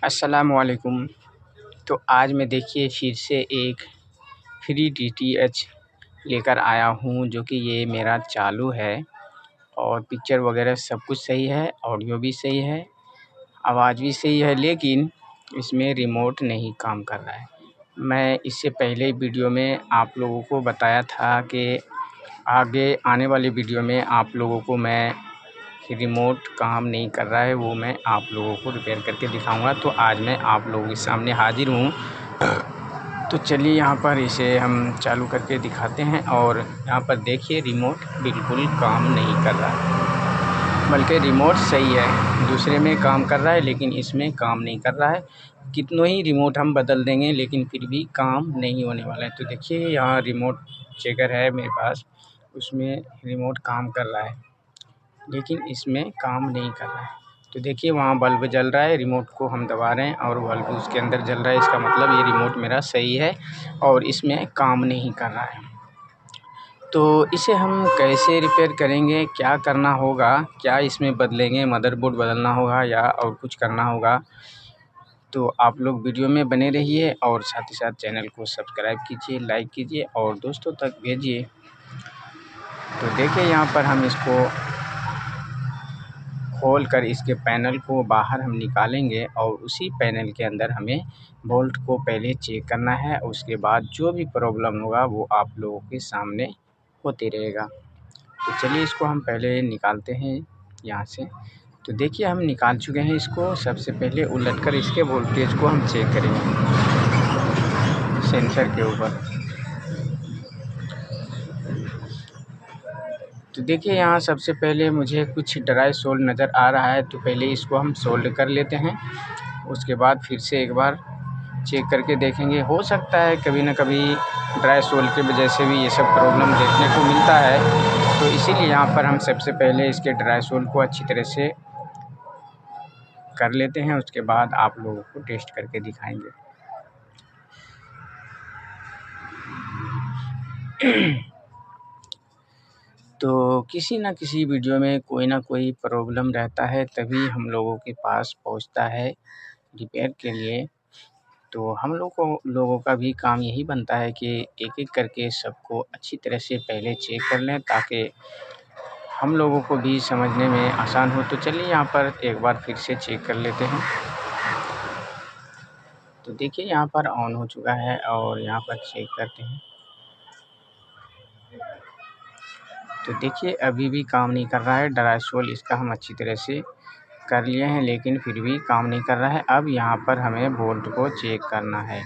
अस्सलामुअलैकुम। तो आज मैं देखिए फिर से एक फ्री डीटीएच लेकर आया हूँ, जो कि ये मेरा चालू है और पिक्चर वगैरह सब कुछ सही है, ऑडियो भी सही है, आवाज़ भी सही है, लेकिन इसमें रिमोट नहीं काम कर रहा है। मैं इससे पहले वीडियो में आप लोगों को बताया था कि आगे आने वाले वीडियो में आप लोगों को मैं रिमोट काम नहीं कर रहा है वो मैं आप लोगों को रिपेयर करके दिखाऊंगा। तो आज मैं आप लोगों के सामने हाजिर हूँ। तो चलिए यहाँ पर इसे हम चालू करके दिखाते हैं। और यहाँ पर देखिए रिमोट बिल्कुल काम नहीं कर रहा है, बल्कि रिमोट सही है, दूसरे में काम कर रहा है लेकिन इसमें काम नहीं कर रहा है। कितनों ही रिमोट हम बदल देंगे लेकिन फिर भी काम नहीं होने वाला है। तो देखिए यहाँ रिमोट चेकर है मेरे पास, उसमें रिमोट काम कर रहा है लेकिन इसमें काम नहीं कर रहा है। तो देखिए वहाँ बल्ब जल रहा है, रिमोट को हम दबा रहे हैं और बल्ब उसके अंदर जल रहा है। इसका मतलब ये रिमोट मेरा सही है और इसमें काम नहीं कर रहा है। तो इसे हम कैसे रिपेयर करेंगे, क्या करना होगा, क्या इसमें बदलेंगे, मदरबोर्ड बदलना होगा या और कुछ करना होगा। तो आप लोग वीडियो में बने रहिए और साथ ही साथ चैनल को सब्सक्राइब कीजिए, लाइक कीजिए और दोस्तों तक भेजिए। तो देखिए यहाँ पर हम इसको खोल कर इसके पैनल को बाहर हम निकालेंगे और उसी पैनल के अंदर हमें बोल्ट को पहले चेक करना है। उसके बाद जो भी प्रॉब्लम होगा वो आप लोगों के सामने होते रहेगा। तो चलिए इसको हम पहले निकालते हैं यहाँ से। तो देखिए हम निकाल चुके हैं इसको। सबसे पहले उलट कर इसके वोल्टेज को हम चेक करेंगे सेंसर के ऊपर। तो देखिए यहाँ सबसे पहले मुझे कुछ ड्राई सोल्ड नज़र आ रहा है, तो पहले इसको हम सोल्ड कर लेते हैं। उसके बाद फिर से एक बार चेक करके देखेंगे। हो सकता है कभी ना कभी ड्राई सोल्ड की वजह से भी ये सब प्रॉब्लम देखने को मिलता है। तो इसीलिए यहाँ पर हम सबसे पहले इसके ड्राई सोल्ड को अच्छी तरह से कर लेते हैं। उसके बाद आप लोगों को टेस्ट करके दिखाएंगे। तो किसी न किसी वीडियो में कोई ना कोई प्रॉब्लम रहता है, तभी हम लोगों के पास पहुंचता है रिपेयर के लिए। तो हम लोगों का भी काम यही बनता है कि एक-एक करके सबको अच्छी तरह से पहले चेक कर लें, ताकि हम लोगों को भी समझने में आसान हो। तो चलिए यहाँ पर एक बार फिर से चेक कर लेते हैं। तो देखिए यहाँ पर ऑन हो चुका है और यहाँ पर चेक करते हैं। तो देखिए अभी भी काम नहीं कर रहा है। ड्राई सोल्ड इसका हम अच्छी तरह से कर लिए हैं लेकिन फिर भी काम नहीं कर रहा है। अब यहाँ पर हमें बोल्ट को चेक करना है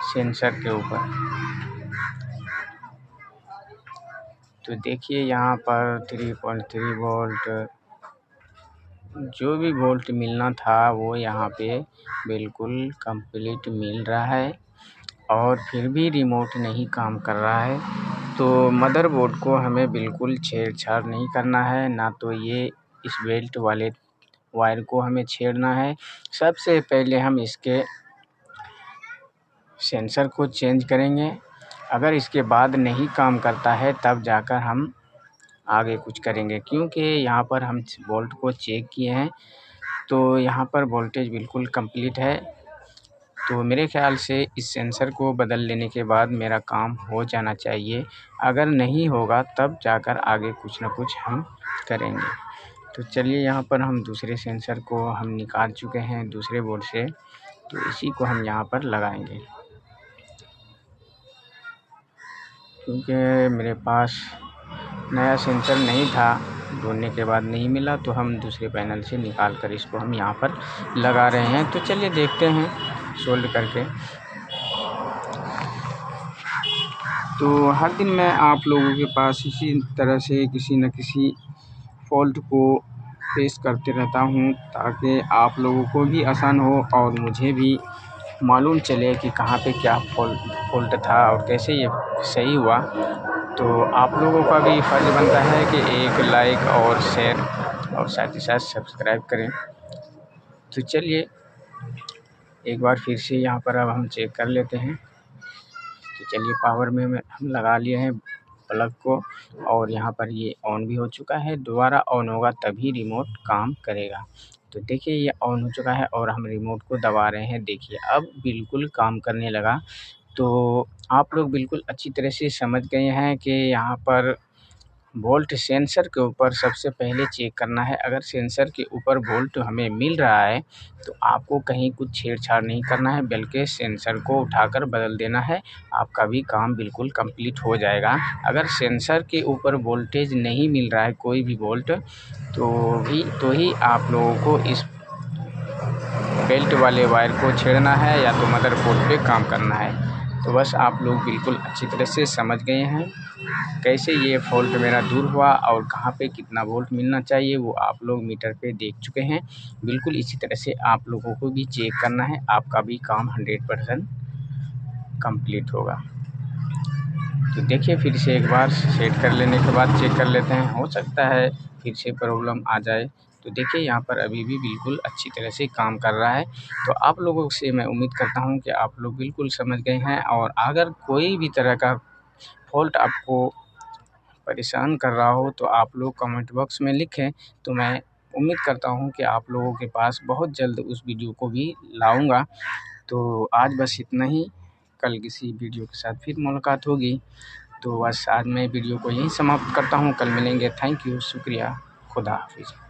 सेंसर के ऊपर। तो देखिए यहाँ पर 3.3 वोल्ट जो भी वोल्ट मिलना था वो यहाँ पे बिल्कुल कंप्लीट मिल रहा है और फिर भी रिमोट नहीं काम कर रहा है। तो मदरबोर्ड को हमें बिल्कुल छेड़छाड़ नहीं करना है, ना तो ये इस बेल्ट वाले वायर को हमें छेड़ना है। सबसे पहले हम इसके सेंसर को चेंज करेंगे। अगर इसके बाद नहीं काम करता है तब जाकर हम आगे कुछ करेंगे, क्योंकि यहाँ पर हम बोल्ट को चेक किए हैं तो यहाँ पर वोल्टेज बिल्कुल कंप्लीट है। तो मेरे ख़्याल से इस सेंसर को बदल लेने के बाद मेरा काम हो जाना चाहिए। अगर नहीं होगा तब जाकर आगे कुछ ना कुछ हम करेंगे। तो चलिए यहाँ पर हम दूसरे सेंसर को हम निकाल चुके हैं दूसरे बोर्ड से, तो इसी को हम यहाँ पर लगाएंगे। क्योंकि मेरे पास नया सेंसर नहीं था, ढूंढने के बाद नहीं मिला, तो हम दूसरे पैनल से निकाल कर इसको हम यहाँ पर लगा रहे हैं। तो चलिए देखते हैं सोल्ड करके। तो हर दिन मैं आप लोगों के पास इसी तरह से किसी न किसी फॉल्ट को फेस करते रहता हूँ, ताकि आप लोगों को भी आसान हो और मुझे भी मालूम चले कि कहाँ पे क्या फॉल्ट था और कैसे ये सही हुआ। तो आप लोगों का भी फ़र्ज़ बनता है कि एक लाइक और शेयर और साथ ही साथ सब्सक्राइब करें। तो चलिए एक बार फिर से यहाँ पर अब हम चेक कर लेते हैं। तो चलिए पावर में हम लगा लिए हैं प्लग को और यहाँ पर ये ऑन भी हो चुका है। दोबारा ऑन होगा तभी रिमोट काम करेगा। तो देखिए ये ऑन हो चुका है और हम रिमोट को दबा रहे हैं। देखिए अब बिल्कुल काम करने लगा। तो आप लोग बिल्कुल अच्छी तरह से समझ गए हैं कि यहाँ पर वोल्ट सेंसर के ऊपर सबसे पहले चेक करना है। अगर सेंसर के ऊपर वोल्ट हमें मिल रहा है तो आपको कहीं कुछ छेड़छाड़ नहीं करना है, बल्कि सेंसर को उठाकर बदल देना है। आपका भी काम बिल्कुल कंप्लीट हो जाएगा। अगर सेंसर के ऊपर वोल्टेज नहीं मिल रहा है कोई भी वोल्ट तो ही आप लोगों को इस बेल्ट वाले वायर को छेड़ना है या तो मदरबोर्ड पे काम करना है। तो बस आप लोग बिल्कुल अच्छी तरह से समझ गए हैं कैसे ये फ़ॉल्ट मेरा दूर हुआ और कहाँ पे कितना वोल्ट मिलना चाहिए वो आप लोग मीटर पे देख चुके हैं। बिल्कुल इसी तरह से आप लोगों को भी चेक करना है, आपका भी काम 100% कंप्लीट होगा। तो देखिए फिर से एक बार सेट कर लेने के बाद चेक कर लेते हैं, हो सकता है फिर से प्रॉब्लम आ जाए। तो देखिए यहाँ पर अभी भी बिल्कुल अच्छी तरह से काम कर रहा है। तो आप लोगों से मैं उम्मीद करता हूँ कि आप लोग बिल्कुल समझ गए हैं और अगर कोई भी तरह का फ़ॉल्ट आपको परेशान कर रहा हो तो आप लोग कमेंट बॉक्स में लिखें, तो मैं उम्मीद करता हूँ कि आप लोगों के पास बहुत जल्द उस वीडियो को भी लाऊँगा। तो आज बस इतना ही, कल किसी वीडियो के साथ फिर मुलाकात होगी। तो बस आज मैं वीडियो को यहीं समाप्त करता हूँ, कल मिलेंगे। थैंक यू, शुक्रिया, खुदा हाफ़िज़।